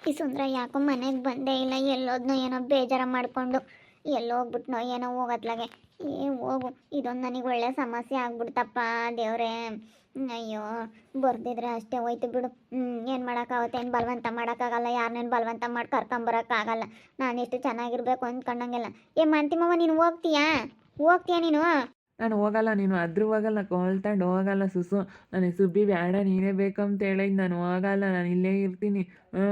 ಈ ಸುಂದ್ರ ಯಾಕೋ ಮನೆಗೆ ಬಂದೇ ಇಲ್ಲ, ಎಲ್ಲೋದ್ನೋ ಏನೋ ಬೇಜಾರ ಮಾಡಿಕೊಂಡು ಎಲ್ಲೋ ಹೋಗ್ಬಿಟ್ನೋ ಏನೋ ಹೋಗತ್ಲಾಗೆ. ಹೋಗು, ಇದೊಂದು ನನಗೆ ಒಳ್ಳೆ ಸಮಸ್ಯೆ ಆಗ್ಬಿಡ್ತಪ್ಪ ದೇವ್ರೇ. ಅಯ್ಯೋ, ಬರ್ದಿದ್ರೆ ಅಷ್ಟೇ ಹೋಯ್ತು ಬಿಡು. ಏನು ಮಾಡೋಕ್ಕಾಗುತ್ತೆ, ಏನು ಬಲವಂತ ಮಾಡೋಕ್ಕಾಗಲ್ಲ, ಯಾರನ್ನೇನು ಬಲವಂತ ಮಾಡಿ ಕರ್ಕೊಂಬರೋಕ್ಕಾಗಲ್ಲ. ನಾನು ಎಷ್ಟು ಚೆನ್ನಾಗಿರ್ಬೇಕು ಅಂದ್ಕೊಂಡಂಗೆಲ್ಲ. ಮಾಂತಿಮವ್ವ, ನೀನು ಹೋಗ್ತೀಯಾ ನೀನು? ನಾನು ಹೋಗಲ್ಲ, ನೀನು ಅದ್ರ ಹೋಗಲ್ಲ, ಕೋಲ್ತಂಡು ಹೋಗಲ್ಲ ಸುಸು. ನನಗೆ ಸುಬ್ಬಿ ಬೇಡ, ನೀನೇ ಬೇಕಂತ ಹೇಳಿದ್, ನಾನು ಹೋಗಲ್ಲ, ನಾನು ಇಲ್ಲೇ ಇರ್ತೀನಿ.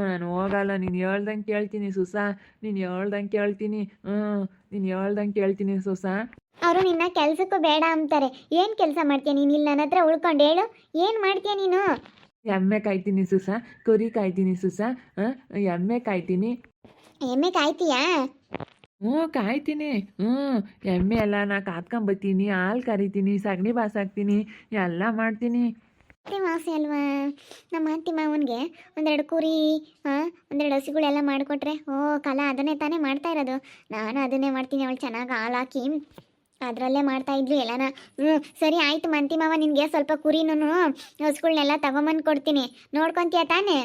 ನಾನು ಹೋಗಲ್ಲ, ನೀನು ಹೇಳ್ದಂಗೆ ಕೇಳ್ತೀನಿ ಸುಸ, ನೀನು ಹೇಳ್ದಂಗೆ ಕೇಳ್ತೀನಿ. ನೀನು ಹೇಳ್ದಂಗೆ ಕೇಳ್ತೀನಿ ಸುಸ. ಅವರು ನಿನ್ನ ಕೆಲ್ಸಕ್ಕೂ ಬೇಡ ಅಂತಾರೆ. ಏನು ಕೆಲಸ ಮಾಡ್ತೀಯ ನೀನು? ಇಲ್ಲಿ ನನ್ನ ಹತ್ರ ಉಳ್ಕೊಂಡು ಹೇಳು, ಏನು ಮಾಡ್ತೀಯ ನೀನು? ಎಮ್ಮೆ ಕಾಯ್ತೀನಿ ಸುಸ, ಕುರಿ ಕಾಯ್ತೀನಿ ಸುಸ, ಎಮ್ಮೆ ಕಾಯ್ತೀನಿ. ಎಮ್ಮೆ ಕಾಯ್ತೀಯಾ? ಕಾಯ್ತೀನಿ. ಎಮ್ಮೆ ಎಲ್ಲ ನಾ ಕಾತ್ಕೊಂಬತ್ತೀನಿ, ಹಾಲು ಕರಿತೀನಿ, ಸಗಣಿ ಬಾಸಾಕ್ತೀನಿ, ಎಲ್ಲ ಮಾಡ್ತೀನಿ. ಮಾಸಿ ಅಲ್ವಾ ನಮ್ಮ ಅತ್ತಿ ಮಾವನಿಗೆ ಒಂದೆರಡು ಕುರಿ, ಒಂದೆರಡು ಹಸುಗಳೆಲ್ಲ ಮಾಡಿಕೊಟ್ರೆ ಕಾಲ ಅದನ್ನೇ ತಾನೇ ಮಾಡ್ತಾ ಇರೋದು. ನಾನು ಅದನ್ನೇ ಮಾಡ್ತೀನಿ. ಅವಳು ಚೆನ್ನಾಗಿ ಹಾಲು ಹಾಕಿ ಅದರಲ್ಲೇ ಮಾಡ್ತಾ ಇದ್ವಿ ಎಲ್ಲನ. ಸರಿ ಆಯ್ತು ಮಂತಿ ಮಾವ, ನಿನಗೆ ಸ್ವಲ್ಪ ಕುರಿನೂ ಹಸುಗಳ್ನೆಲ್ಲ ತಗೊಂಬಂದು ಕೊಡ್ತೀನಿ, ನೋಡ್ಕೊತೀಯ ತಾನೇ?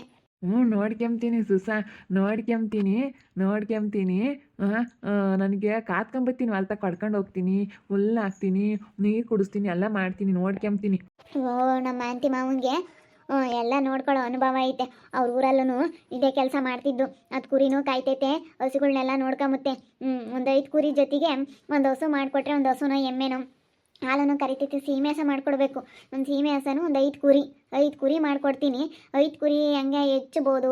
ನೋಡ್ಕೊಂತೀನಿ ಸುಸ, ನೋಡ್ಕೊಂತೀನಿ. ನನಗೆ ಕಾತ್ಕೊಂಬತ್ತೀನಿ, ಹೊಲ್ತ ಕಡ್ಕೊಂಡು ಹೋಗ್ತೀನಿ, ಹುಲ್ಲು ಹಾಕ್ತೀನಿ, ನೀರು ಕುಡಿಸ್ತೀನಿ, ಎಲ್ಲ ಮಾಡ್ತೀನಿ, ನೋಡ್ಕೊಂತೀನಿ. ನಮ್ಮ ಆಂಟಿ ಮಾವನಿಗೆ ಎಲ್ಲ ನೋಡ್ಕೊಳ್ಳೋ ಅನುಭವ ಐತೆ. ಅವ್ರ ಊರಲ್ಲೂ ಇದೇ ಕೆಲಸ ಮಾಡ್ತಿದ್ದು. ಅದು ಕುರಿನೂ ಕಾಯ್ತೈತೆ, ಹಸುಗಳ್ನೆಲ್ಲ ನೋಡ್ಕೊಂಬತ್ತೆ. ಒಂದು 5 ಕುರಿ ಜೊತೆಗೆ ಒಂದು ಹಸು ಮಾಡಿಕೊಟ್ರೆ, ಒಂದು ಹಸುನೋ ಎಮ್ಮೆನೋ ಹಾಲನ್ನು ಕರಿತೈತಿ. ಸೀಮೆ ಹಸ ಮಾಡಿಕೊಡ್ಬೇಕು. ಒಂದು ಸೀಮೆ ಹಸನು ಒಂದು 5 ಕುರಿ ಮಾಡಿಕೊಡ್ತೀನಿ. 5 ಕುರಿ ಹಂಗೆ ಹೆಚ್ಚಬೋದು.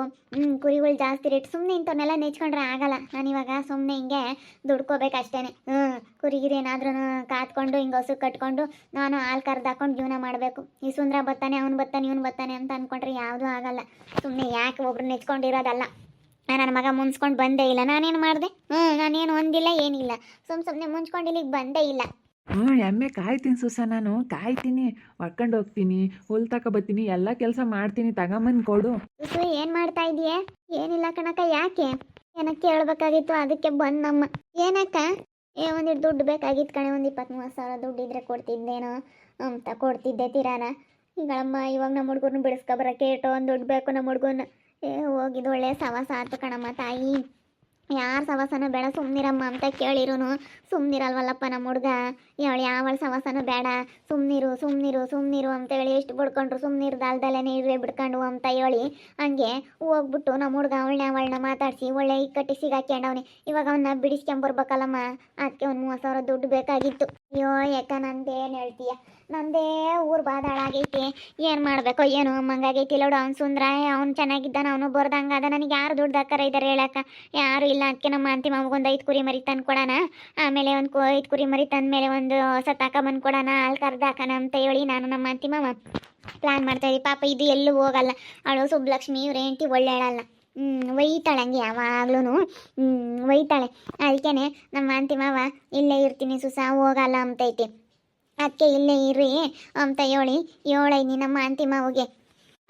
ಕುರಿಗಳು ಜಾಸ್ತಿ ರೇಟ್. ಸುಮ್ಮನೆ ಇಂಥವನ್ನೆಲ್ಲ ನೆಚ್ಕೊಂಡ್ರೆ ಆಗಲ್ಲ. ನಾನಿವಾಗ ಸುಮ್ಮನೆ ಹಿಂಗೆ ದುಡ್ಕೋಬೇಕು ಅಷ್ಟೇ. ಕುರಿಗಿರಿ ಏನಾದ್ರೂ ಕಾತ್ಕೊಂಡು ಹಿಂಗೆ ಹಸು ಕಟ್ಕೊಂಡು ನಾನು ಹಾಲು ಕರ್ದು ಹಾಕೊಂಡು ಜೀವನ ಮಾಡಬೇಕು. ಈ ಸುಂದ್ರ ಬರ್ತಾನೆ, ಅವ್ನು ಬರ್ತಾನೆ, ಇವನು ಬರ್ತಾನೆ ಅಂತ ಅಂದ್ಕೊಂಡ್ರೆ ಯಾವುದೂ ಆಗಲ್ಲ. ಸುಮ್ಮನೆ ಯಾಕೆ ಒಬ್ರು ನೆಚ್ಕೊಂಡಿರೋದಲ್ಲ. ನನ್ನ ಮಗ ಮುನ್ಸ್ಕೊಂಡು ಬಂದೇ ಇಲ್ಲ. ನಾನೇನು ಮಾಡಿದೆ? ನಾನೇನು ಒಂದಿಲ್ಲ ಏನಿಲ್ಲ. ಸುಮ್ಮನೆ ಮುನ್ಸ್ಕೊಂಡು ಇಲ್ಲಿಗೆ ಬಂದೇ ಇಲ್ಲ. ಎಮ್ಮೆ ಕಾಯ್ತೀನಿ ಸುಸ, ನಾನು ಕಾಯ್ತೀನಿ, ಹೊಡ್ಕೊಂಡು ಹೋಗ್ತೀನಿ, ಹುಲ್ ತಗೊಬತ್ತೀನಿ, ಎಲ್ಲ ಕೆಲಸ ಮಾಡ್ತೀನಿ, ತಗೊಂಬಂದು ಕೊಡು. ಏನು ಮಾಡ್ತಾ ಇದೀಯೇ? ಏನಿಲ್ಲ ಕಣಕ್ಕ. ಯಾಕೆ? ಏನಕ್ಕೆ ಹೇಳ್ಬೇಕಾಗಿತ್ತು, ಅದಕ್ಕೆ ಬಂದಮ್ಮ. ಏನಕ್ಕ? ಒಂದಿಟ್ಟು ದುಡ್ಡು ಬೇಕಾಗಿತ್ತು ಕಣೆ. ಒಂದು 20-30 ಸಾವಿರ ದುಡ್ಡು ಇದ್ರೆ ಕೊಡ್ತಿದ್ದೇನೋ ಅಂತ ಕೊಡ್ತಿದ್ದೆ ತೀರಾನ. ಈಗಳಮ್ಮ ಇವಾಗ ನಮ್ಮ ಹುಡುಗರನ್ನ ಬಿಡಿಸ್ಕೊಬರಕ್ಕೆ ಒಂದು ದುಡ್ಡು ಬೇಕು ನಮ್ಮ ಹುಡುಗನ. ಹೋಗಿದ್ದು ಒಳ್ಳೆ ಸವಾಸ ಆಯ್ತು ಕಣಮ್ಮ ತಾಯಿ. ಯಾರ ಸವಾಸನೂ ಬೇಡ, ಸುಮ್ಮನಿರಮ್ಮ ಅಂತ ಕೇಳಿರೋನು ಸುಮ್ಮನಿರಲ್ವಲ್ಲಪ್ಪ ನಮ್ಮ ಹುಡುಗ. ಅವಳು ಯಾವಳ ಸವಾಸನೂ ಬೇಡ, ಸುಮ್ಮನಿರು ಅಂತ ಹೇಳಿ ಎಷ್ಟು ಬಿಡ್ಕೊಂಡ್ರು ಸುಮ್ಮನಿರ್ದಲ್ದಲ್ಲೇ ಇರುವೆ ಬಿಡ್ಕೊಂಡು ಅಂತ ಹೇಳಿ ಹಂಗೆ ಹೋಗ್ಬಿಟ್ಟು ನಮ್ಮ ಹುಡುಗ ಅವಳನ್ನ ಮಾತಾಡಿಸಿ ಒಳ್ಳೆ ಇಕ್ಕಟ್ಟಿ ಸಿಗಾಕ್ಯಂಡವನೆ. ಇವಾಗ ಅವನ್ನ ಬಿಡಿಸ್ಕೊಂಬರ್ಬೇಕಲ್ಲಮ್ಮ. ಅದಕ್ಕೆ ಒಂದು 30 ಸಾವಿರ ದುಡ್ಡು ಬೇಕಾಗಿತ್ತು. ಅಯ್ಯೋ ಯಾಕ, ನಂದೇನು ಹೇಳ್ತೀಯ? ನಂದೇ ಊರು ಬಾದಾಳಾಗೈತಿ. ಏನು ಮಾಡಬೇಕೋ ಏನೋ ಅಮ್ಮಂಗಾಗೈತಿ. ಲೋಡು ಅವ್ನು ಸುಂದ್ರ, ಅವ್ನು ಚೆನ್ನಾಗಿದ್ದಾನ, ಅವನು ಬರ್ದಂಗಾದ. ನನಗೆ ಯಾರು ದುಡ್ಡು ಹಾಕಾರ ಇದ್ದಾರೆ ಹೇಳಕ್ಕ? ಯಾರು ಇಲ್ಲ. ಅದಕ್ಕೆ ನಮ್ಮ ಅಂತಿ ಮಾಮಗೊಂದು 5 ಕುರಿ ಮರಿ ತಂದು ಕೊಡೋಣ. ಆಮೇಲೆ 5 ಕುರಿ ಮರಿ ತಂದಮೇಲೆ ಒಂದು ಹೊಸ ಬಂದು ಕೊಡೋಣ, ಹಾಲು ಕರ್ದು ಹಾಕೋಣ ಅಂತ ಹೇಳಿ ನಾನು ನಮ್ಮ ಅಂತಿ ಮಾಮ ಪ್ಲ್ಯಾನ್ ಮಾಡ್ತಾಯಿದ್ವಿ. ಪಾಪ ಇದು ಎಲ್ಲೂ ಹೋಗಲ್ಲ. ಅವಳು ಸುಬ್ಬಲಕ್ಷ್ಮಿ ಇವ್ರ ಹೆಂಡ್ತಿ ಒಳ್ಳೆಯಳಲ್ಲ. ಒಯ್ತಾಳೆ ಹಂಗೆ ಯಾವಾಗ್ಲೂ ಒಯ್ತಾಳೆ. ಅದಕ್ಕೇ ನಮ್ಮ ಅಂತಿ ಮಾವ ಇಲ್ಲೇ ಇರ್ತೀನಿ ಸುಸ, ಹೋಗಲ್ಲ ಅಂತೈತಿ. ಅದಕ್ಕೆ ಇಲ್ಲೇ ಇರ್ರಿ ಅಂತ ಹೇಳೈನಿ ನಮ್ಮ ಅಂತಿ ಮಾವಿಗೆ.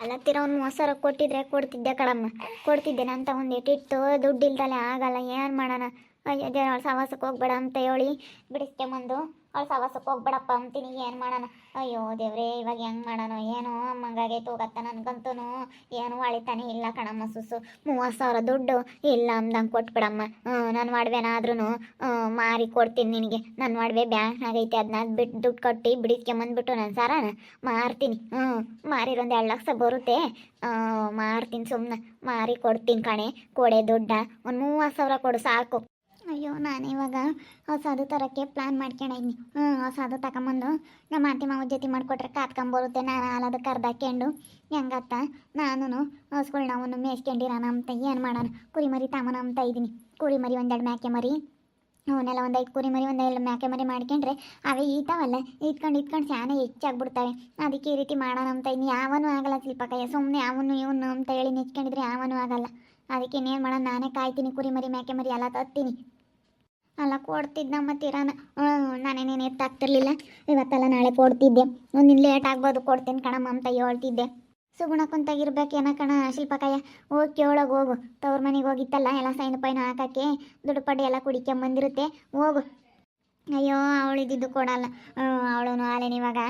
ಅಲ್ಲತ್ತಿರ ಒಂದು 30 ಸಾವಿರ ಕೊಟ್ಟಿದ್ರೆ ಕೊಡ್ತಿದ್ದೆ ಕಡಮ್ಮ, ಕೊಡ್ತಿದ್ದೆ. ನಂತ ಒಂದು ಇಟ್ಟಿಟ್ಟು ದುಡ್ಡು ಇಲ್ದಲೆ ಆಗಲ್ಲ. ಏನು ಮಾಡೋಣ? ಅಯ್ಯೋ ದೇವ್ರ, ಅವಳು ಸವಾಸಕ್ಕೆ ಹೋಗ್ಬೇಡ ಅಂತ ಹೇಳಿ ಬಿಡಿಸ್ಕೊಂಬಂದು ಅವಳು ಸವಾಸಕ್ಕೆ ಹೋಗ್ಬೇಡಪ್ಪ ಅಂತೀನಿ. ಏನು ಮಾಡೋಣ? ಅಯ್ಯೋ ದೇವ್ರೇ, ಇವಾಗ ಹೆಂಗೆ ಮಾಡೋಣ ಏನೋ ಅಮ್ಮಂಗಾಗೈತೆ. ಹೋಗತ್ತ ನನಗಂತೂ ಏನು ಅಳಿತಾನೆ ಇಲ್ಲ ಕಣಮ್ಮ ಸುಸು. 30 ಸಾವಿರ ದುಡ್ಡು ಇಲ್ಲ ಅಂದಂಗೆ ಕೊಟ್ಬಿಡಮ್ಮ. ನಾನು ಒಡವೆನಾದ್ರೂ ಮಾರಿ ಕೊಡ್ತೀನಿ ನಿನಗೆ. ನನ್ನ ಒಡವೆ ಬ್ಯಾಂಕ್ನಾಗೈತೆ, ಅದನ್ನ ಬಿಟ್ಟು ದುಡ್ಡು ಕೊಟ್ಟು ಬಿಡಿಸ್ಕೊಂಬಂದ್ಬಿಟ್ಟು ನಾನು ಸಾರಾನ ಮಾರ್ತೀನಿ. ಮಾರಿರೊಂದು 2 ಲಕ್ಷ ಬರುತ್ತೆ. ಮಾರ್ತೀನಿ, ಸುಮ್ಮನೆ ಮಾರಿ ಕೊಡ್ತೀನಿ ಕಣೆ. ಕೊಡೆ ದುಡ್ಡ ಒಂದು 30 ಸಾವಿರ ಕೊಡು ಸಾಕು. ಅಯ್ಯೋ, ನಾನಿವಾಗ ಹೊಸದು ತರೋಕ್ಕೆ ಪ್ಲ್ಯಾನ್ ಮಾಡ್ಕೊಂಡಿದ್ದೀನಿ. ಹೊಸದು ತಗೊಂಬಂದು ನಮ್ಮ ಆಂಟಿ ಮಾವ ಜೊತೆ ಮಾಡಿಕೊಟ್ರೆ ಕಾತ್ಕೊಂಬರುತ್ತೆ. ನಾನು ಹಾಲದು ಕರ್ದಾಕೊಂಡು ಹೆಂಗತ್ತ ನಾನು ಹಸುಗಳ್ನ ಮೇಯ್ಸ್ಕೊಂಡಿರೋಣ ಅಂತ. ಏನು ಮಾಡೋಣ? ಕುರಿ ಮರಿ ತಾಮನ ಅಂತ ಇದ್ದೀನಿ. ಕುರಿ ಮರಿ 1-2 ಮೇಕೆ ಮರಿ, ಅವನ್ನೆಲ್ಲ ಒಂದು 5 ಕುರಿ ಮರಿ 1-2 ಮೇಕೆ ಮರಿ ಮಾಡ್ಕೊಂಡ್ರೆ ಅವೇ ಈತಾವಲ್ಲ, ಇಟ್ಕೊಂಡು ಶಾನೆ ಹೆಚ್ಚಾಗ್ಬಿಡ್ತವೆ. ಅದಕ್ಕೆ ಈ ರೀತಿ ಮಾಡೋಣ ಅಂತ ಇದ್ದೀನಿ. ಯಾವನೂ ಆಗಲ್ಲ ಶಿಲ್ಪಕಯ್ಯ. ಸುಮ್ಮನೆ ಅವನು ಇವನು ಅಂತ ಹೇಳಿ ನೆಚ್ಕೊಂಡಿದ್ರೆ ಯಾವನೂ ಆಗಲ್ಲ. ಅದಕ್ಕೆ ಇನ್ನೇನು ಮಾಡೋಣ? ನಾನೇ ಕಾಯ್ತೀನಿ. ಕುರಿ ಮರಿ ಮೇಕೆ ಮರಿ ಎಲ್ಲ ತತ್ತೀನಿ. ಅಲ್ಲ ಕೊಡ್ತಿದ್ದ ಮತ್ತಿರಾನ. ನಾನೇನೇನು ಎತ್ತಾಗ್ತಿರ್ಲಿಲ್ಲ. ಇವತ್ತೆಲ್ಲ ನಾಳೆ ಕೊಡ್ತಿದ್ದೆ. ಒಂದಿನ ಲೇಟ್ ಆಗ್ಬೋದು, ಕೊಡ್ತೀನಿ ಕಣಮ್ಮ ಅಂತ ಹೇಳ್ತಿದ್ದೆ. ಸುಗುಣ ಕುಂತಾಗಿರ್ಬೇಕೇನ ಕಣ ಶಿಲ್ಪಕಾಯ. ಹೋಗಿ ಕೇಳೋಗಿ ಹೋಗು. ತವ್ರ ಮನೆಗೆ ಹೋಗಿತ್ತಲ್ಲ ಎಲ್ಲ ಸೈನ್ ಪೈನು ಹಾಕೋಕ್ಕೆ, ದುಡ್ಡು ಪಡ್ಡಿ ಎಲ್ಲ ಕುಡಿಕೊಂಬಂದಿರುತ್ತೆ. ಹೋಗು. ಅಯ್ಯೋ, ಅವಳಿದ್ದು ಕೊಡಲ್ಲ. ಅವಳು ಅಲ್ಲೇನಿವಾಗ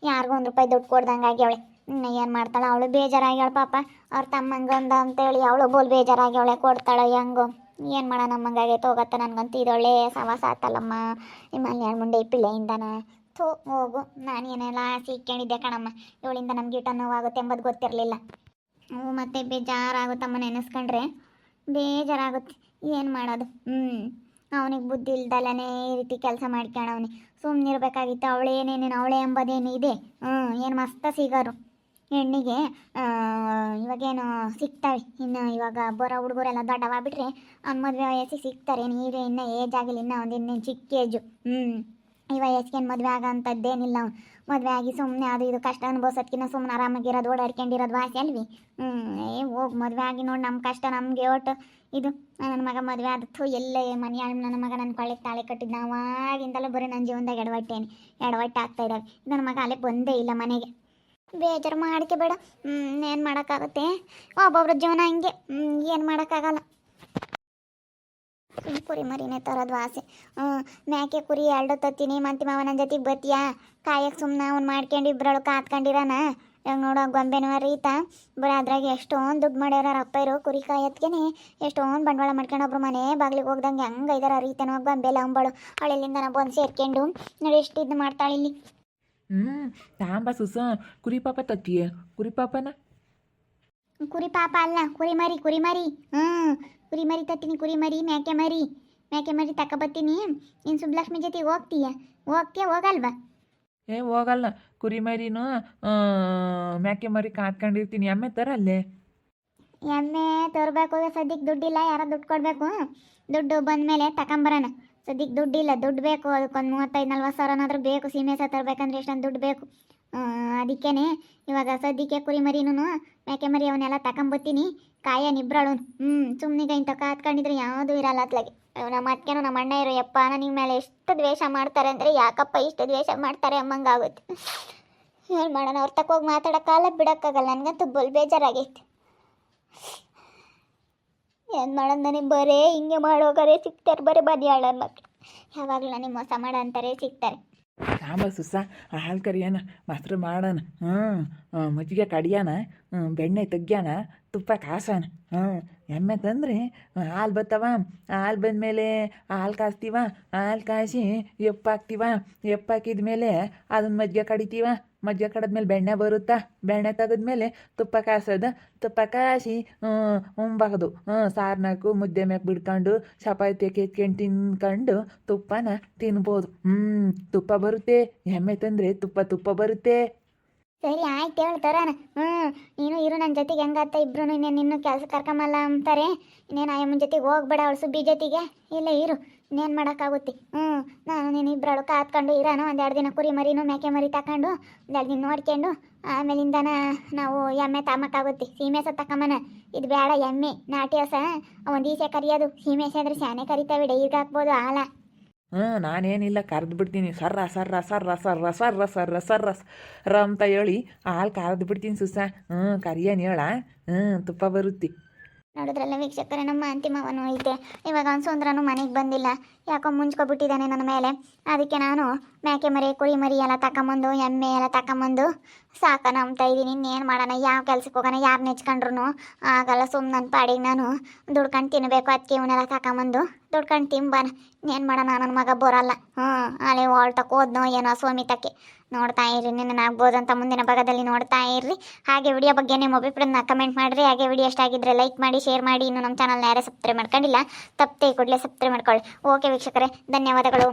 ಯಾರಿಗೂ 1 ರೂಪಾಯಿ ದುಡ್ಡು ಕೊಡ್ದಂಗೆ ಆಗ್ಯವಳೆ. ಏನು ಮಾಡ್ತಾಳೆ ಅವಳು ಬೇಜಾರಾಗ್ಯಾಳ ಪಾಪ ಅವ್ರ ತಮ್ಮಂಗಂದ ಅಂತೇಳಿ ಅವಳು ಬೋಲ್ ಬೇಜಾರಾಗ್ಯಾವಳೆ ಕೊಡ್ತಾಳೆ ಹೆಂಗೋ ಏನು ಮಾಡೋಣ ನಮ್ಮಂಗಾಗೈತೆ ಹೋಗತ್ತ ನನಗಂತೂ ಇದೊಳ್ಳೆ ಸವಾಸ ಆತಲ್ಲಮ್ಮ ನಿಮ್ಮಲ್ಲಿ ಎರಡು ಮುಂಡೆ ಪಿಳ್ಳೆಯಿಂದನ ಥೂ ಹೋಗು ನಾನು ಏನೆಲ್ಲ ಸಿಕ್ಕೊಂಡಿದ್ದೆ ಕಣಮ್ಮ ಇವಳಿಂದ ನಮ್ಗೆ ಇಟ ನೋವಾಗುತ್ತೆ ಎಂಬುದು ಗೊತ್ತಿರಲಿಲ್ಲ ಹ್ಞೂ ಮತ್ತೆ ಬೇಜಾರಾಗುತ್ತಮ್ಮ ನೆನೆಸ್ಕೊಂಡ್ರೆ ಬೇಜಾರಾಗುತ್ತೆ ಏನು ಮಾಡೋದು ಅವನಿಗೆ ಬುದ್ಧಿ ಇಲ್ದಲ್ಲೇ ಈ ರೀತಿ ಕೆಲಸ ಮಾಡ್ಕೊಳವನಿ ಸುಮ್ಮನಿರ್ಬೇಕಾಗಿತ್ತು ಅವಳೇನೇನೇನು ಅವಳೇ ಎಂಬುದೇನು ಇದೆ ಏನು ಮಸ್ತ ಸಿಗೋರು ಹೆಣ್ಣಿಗೆ ಇವಾಗೇನು ಸಿಗ್ತವೆ ಇನ್ನು ಇವಾಗ ಬರೋ ಹುಡುಗರೆಲ್ಲ ದೊಡ್ಡವಾಗ್ಬಿಟ್ರೆ ಅವ್ನ ಮದುವೆ ವಯಸ್ಸಿಗೆ ಸಿಗ್ತಾರೆ ನೀರು ಇನ್ನೂ ಏಜ್ ಆಗಿಲ್ಲ ಇನ್ನೂ ಒಂದು ಇನ್ನೇನು ಚಿಕ್ಕ ಏಜು ಈ ವಯಸ್ಸಿಗೇನು ಮದುವೆ ಆಗೋಂಥದ್ದೇನಿಲ್ಲ ಅವ್ನು ಮದುವೆ ಆಗಿ ಸುಮ್ಮನೆ ಅದು ಇದು ಕಷ್ಟ ಅನುಭವಿಸೋದ್ಕಿನ್ನ ಸುಮ್ಮನೆ ಆರಾಮಾಗಿರೋದು ಓಡಾಡ್ಕೊಂಡಿರೋದು ವಾಸಿ ಅಲ್ವಿ ಹೋಗಿ ಮದುವೆ ಆಗಿ ನೋಡಿ ನಮ್ಮ ಕಷ್ಟ ನಮಗೆ ಒಟ್ಟು ಇದು ನನ್ನ ಮಗ ಮದುವೆ ಆದತ್ತು ಎಲ್ಲೇ ಮನೆ ನನ್ನ ಮಗ ನನ್ನ ಕೊಳ್ಳೆಗೆ ತಾಳೆ ಕಟ್ಟಿದ್ದು ನಾವಾಗಿಂದಲೂ ಬರೀ ನನ್ನ ಜೀವನದಾಗ ಎಡವಟ್ಟೆ ಆಗ್ತಾ ಇದ್ದಾವೆ ನನ್ನ ಮಗ ಅಲ್ಲೇ ಬಂದೇ ಇಲ್ಲ ಮನೆಗೆ ಬೇಜಾರು ಮಾಡೋಕ್ಕೆ ಬೇಡ ಏನು ಮಾಡೋಕ್ಕಾಗುತ್ತೆ ಒಬ್ಬೊಬ್ರ ಜೀವನ ಹಿಂಗೆ ಏನು ಮಾಡೋಕ್ಕಾಗಲ್ಲ ಕುರಿ ಮರಿನೇ ತರೋದು ಆಸೆ ಮೇಕೆ ಕುರಿ ಎರಡು ತತ್ತೀನಿ ಮಂತಿ ಮಾವನ ಜೊತೆಗೆ ಬತ್ತೀಯಾ ಕಾಯಕ್ಕೆ ಸುಮ್ಮನೆ ಅವ್ನು ಮಾಡ್ಕೊಂಡು ಇಬ್ಬರಳು ಕಾತ್ಕೊಂಡಿರಾನ ಇವಾಗ ನೋಡೋ ಗೊಂಬೆನವ ರೀತ ಬರೀ ಅದ್ರಾಗ ಎಷ್ಟೊಂದು ದುಡ್ಡು ಮಾಡ್ಯಾರ ಅಪ್ಪ ಇರೋ ಕುರಿ ಕಾಯತ್ಗೆ ಎಷ್ಟೊಂದು ಬಂಡವಾಳ ಮಾಡ್ಕೊಂಡು ಒಬ್ರು ಮನೆ ಬಾಗಿಲಿಗೆ ಹೋಗ್ದಂಗೆ ಹಂಗೆ ಇದಾರ ರೀತನೋ ಗೊಂಬೆಲ್ಲ ಅಂಬಳು ಅವಳಿಂದ ಬಂದು ಸೇರ್ಕೊಂಡು ನೋಡಿ ಎಷ್ಟು ಇದು ಮಾಡ್ತಾಳೆ ಇಲ್ಲಿ ತಾಂಬ ಸುಸ ಕುರಿ ಪಾಪ ತತ್ತೀಯ ಕುರಿ ಪಾಪನ ಕುರಿ ಪಾಪ ಅಲ್ಲ ಕುರಿ ಮರಿ ಕುರಿ ಮರಿ ತತ್ತೀನಿ ಕುರಿ ಮರಿ ಮೇಕೆ ಮರಿ ತಗೊಬತ್ತೀನಿ ನೀನು ಸುಬ್ಲಕ್ಷ್ಮಿ ಜೊತೆಗೆ ಹೋಗ್ತೀಯ ಹೋಗಲ್ವಾ ಹೋಗಲ್ಲ ಕುರಿ ಮರಿನೂ ಮೇಕೆ ಮರಿ ಕಾತ್ಕೊಂಡಿರ್ತೀನಿ ಎಮ್ಮೆ ತರಲ್ಲೇ ಎಮ್ಮೆ ತರಬೇಕು ಸದ್ಯಕ್ಕೆ ದುಡ್ಡಿಲ್ಲ ಯಾರೋ ದುಡ್ಡು ಕೊಡಬೇಕು ದುಡ್ಡು ಬಂದಮೇಲೆ ತಗೊಂಬರೋಣ ಸದ್ಯಕ್ಕೆ ದುಡ್ಡಿಲ್ಲ ದುಡ್ಡು ಬೇಕು ಅದಕ್ಕೊಂದು 35-40 ಸಾವಿರನಾದ್ರೂ ಬೇಕು ಸೀಮೆ ಸಹ ತರಬೇಕಂದ್ರೆ ಎಷ್ಟೊಂದು ದುಡ್ಡು ಬೇಕು ಅದಕ್ಕೇ ಇವಾಗ ಸದ್ಯಕ್ಕೆ ಕುರಿ ಮರಿನೂ ಮೇಕೆ ಮರಿ ಅವನ್ನೆಲ್ಲ ತಗೊಂಬತ್ತೀನಿ ಕಾಯನಿಬ್ರಳು ಸುಮ್ಮನಿಗೆ ಇಂಥ ಕಾತ್ಕೊಂಡಿದ್ರೆ ಯಾವುದೂ ಇರಲ್ಲ ಅತ್ಲಾಗೆ ನಮ್ಮ ಅತ್ತೆನೂ ನಮ್ಮ ಅಣ್ಣ ಇರೋ ಯಪ್ಪ ನಿಮ್ಮ ಮೇಲೆ ಎಷ್ಟು ದ್ವೇಷ ಮಾಡ್ತಾರೆ ಅಂದರೆ ಯಾಕಪ್ಪ ಇಷ್ಟು ದ್ವೇಷ ಮಾಡ್ತಾರೆ ಅಮ್ಮಂಗಾಗುತ್ತೆ ಏನು ಮಾಡೋಣ ಅವ್ರು ತಕೋಗಿ ಮಾತಾಡೋಕ್ಕಾಗಲ್ಲ ಬಿಡೋಕ್ಕಾಗಲ್ಲ ನನಗಂತೂ ಬೇಜಾರಾಗೈತೆ ಏನು ಮಾಡೋದು ನನಗೆ ಬರೇ ಹಿಂಗೆ ಮಾಡೋಗಾರೆ ಸಿಗ್ತಾರೆ ಬರೀ ಬದಿಯಾಳ ಮಕ್ಕಳು ಯಾವಾಗಲೂ ನನಗೆ ಮೋಸ ಮಾಡೋ ಅಂತಾರೆ ಸಿಗ್ತಾರೆ ಸಾಂಬ ಸುಸ ಹಾಲು ಕರಿಯಾನ ಮೊಸರು ಮಾಡೋಣ ಮಜ್ಜಿಗೆ ಕಡಿಯಾನ ಬೆಣ್ಣೆ ತೆಗ್ಯಾನ ತುಪ್ಪ ಕಾಸಾನ ಎಮ್ಮೆ ತಂದ್ರೆ ಹಾಲು ಬತ್ತವ ಹಾಲು ಬಂದಮೇಲೆ ಹಾಲು ಕಾಸ್ತೀವ ಹಾಲು ಕಾಯಿಸಿ ಎಪ್ಪಾಕ್ತೀವ ಎಪ್ಪಾಕಿದ್ಮೇಲೆ ಅದನ್ನ ಮಜ್ಜಿಗೆ ಕಡಿತೀವ ಮಜ್ಜಿಗೆ ಕಡಿದ್ಮೇಲೆ ಬೆಣ್ಣೆ ಬರುತ್ತಾ ಬೆಣ್ಣೆ ತೆಗೆದ್ಮೇಲೆ ತುಪ್ಪ ಕಾಸೋದು ತುಪ್ಪ ಕಾಸಿ ಉಂಬಾಕೋದು ಸಾರ್ನಾಕು ಮುದ್ದೆ ಮ್ಯಾಕೆ ಬಿಡ್ಕೊಂಡು ಚಪಾತಿ ಕೆತ್ಕೊಂಡು ತಿನ್ಕೊಂಡು ತುಪ್ಪನ ತಿನ್ಬೋದು ತುಪ್ಪ ಬರುತ್ತೆ ಎಮ್ಮೆ ತಂದರೆ ತುಪ್ಪ ಬರುತ್ತೆ ಸರಿ ಆಯ್ತು ಹೇಳ್ತಾರಾನ ನೀನು ಇರು ನನ್ನ ಜೊತೆಗೆ ಹೆಂಗತ್ತ ಇಬ್ರು ಇನ್ನೇನು ಕೆಲಸ ಕರ್ಕೊಂಬಲ್ಲ ಅಂತಾರೆ ಇನ್ನೇನು ಅಯ್ಯಮ್ಮನ ಜೊತೆಗೆ ಹೋಗ್ಬೇಡ ಅವಳು ಸುಬ್ಬಿ ಜೊತೆಗೆ ಇಲ್ಲ ಇರು ಇನ್ನೇನು ಮಾಡೋಕ್ಕಾಗುತ್ತೆ ನಾನು ನೀನು ಇಬ್ಬರಳು ಕಾತ್ಕೊಂಡು ಇರೋಣ ಒಂದೆರಡು ದಿನ ಕುರಿ ಮರಿನೂ ಮೇಕೆ ಮರಿ ತಗೊಂಡು ಒಂದೆರಡು ದಿನ ನೋಡ್ಕೊಂಡು ಆಮೇಲಿಂದನ ನಾವು ಎಮ್ಮೆ ತಾಮಕ್ಕಾಗುತ್ತೆ ಸೀಮೆ ಸಹ ತಗೊಂಬನ ಇದು ಬೇಡ ಎಮ್ಮೆ ನಾಟಿ ಹಸ ಒಂದು ಈಸೆ ಕರಿಯೋದು ಸೀಮೆ ಆದರೆ ಶಾನೆ ಕರಿತಾವೆ ಡೈರಿಗೆ ಹಾಕ್ಬೋದು ಹಾಲ ನಾನೇನಿಲ್ಲ ಕರೆದು ಬಿಡ್ತೀನಿ ಸರ್ರ ಅಂತ ಹೇಳಿ ಹಾಲು ಕರೆದು ಬಿಡ್ತೀನಿ ಸುಸ ಕರಿಯನ್ ಹೇಳ ತುಪ್ಪ ಬರುತ್ತೆ ನೋಡಿದ್ರಲ್ಲ ವೀಕ್ಷಕರೇ ನಮ್ಮ ಅಂತಿಮವನ್ನು ಐತೆ ಇವಾಗ ಅನ್ಸೋಂದ್ರೂ ಮನೆಗೆ ಬಂದಿಲ್ಲ ಯಾಕೋ ಮುಂಚ್ಕೊಬಿಟ್ಟಿದ್ದಾನೆ ನನ್ನ ಮೇಲೆ ಅದಕ್ಕೆ ನಾನು ಮೇಕೆ ಮರಿ ಕುರಿ ಮರಿ ಎಲ್ಲ ತಗೊಂಬಂದು ಎಮ್ಮೆ ಎಲ್ಲ ತಗೊಂಬಂದು ಸಾಕನ ಅಂಬ್ತಾ ಇದ್ದೀನಿ ಇನ್ನೇನು ಮಾಡೋಣ ಯಾವ ಕೆಲ್ಸಕ್ಕೆ ಹೋಗೋಣ ಯಾರು ನೆಚ್ಕೊಂಡ್ರು ಆಗಲ್ಲ ಸುಮ್ಮನೆ ನನ್ನ ಪಾಡಿಗೆ ನಾನು ದುಡ್ಕೊಂಡು ತಿನ್ನಬೇಕು ಅದಕ್ಕೆ ಇವನ್ನೆಲ್ಲ ತಗೊಂಬಂದು ದುಡ್ಕೊಂಡು ತಿಂಬಾನ ಇನ್ನೇನು ಮಾಡೋಣ ನನ್ನ ಮಗ ಬರೋಲ್ಲ ಅಲ್ಲೇ ಹೊಲ್ಟಕ್ಕೆ ಹೋದ್ನೋ ಏನೋ ಸೋಮಿತಕ್ಕೆ ನೋಡ್ತಾ ಇರ್ರಿ ಆಗ್ಬೋದು ಅಂತ ಮುಂದಿನ ಭಾಗದಲ್ಲಿ ನೋಡ್ತಾ ಇರ್ರಿ ಹಾಗೆ ವಿಡಿಯೋ ಬಗ್ಗೆ ನಿಮ್ಮ ಅಭಿಪ್ರಾಯನ ಕಮೆಂಟ್ ಮಾಡಿರಿ ಹಾಗೆ ವಿಡಿಯೋ ಇಷ್ಟ ಆಗಿದ್ರೆ ಲೈಕ್ ಮಾಡಿ ಶೇರ್ ಮಾಡಿ ಇನ್ನು ನಮ್ಮ ಚಾನಲ್ನ ಯಾರೇ ಸಬ್ಸ್ಕ್ರೈಬ್ ಮಾಡ್ಕೊಂಡಿಲ್ಲ ತಪ್ಪದೆ ಕೂಡಲೇ ಸಬ್ಸ್ಕ್ರೈಬ್ ಮಾಡ್ಕೊಳ್ಳಿ ಓಕೆ ವೀಕ್ಷಕರೇ ಧನ್ಯವಾದಗಳು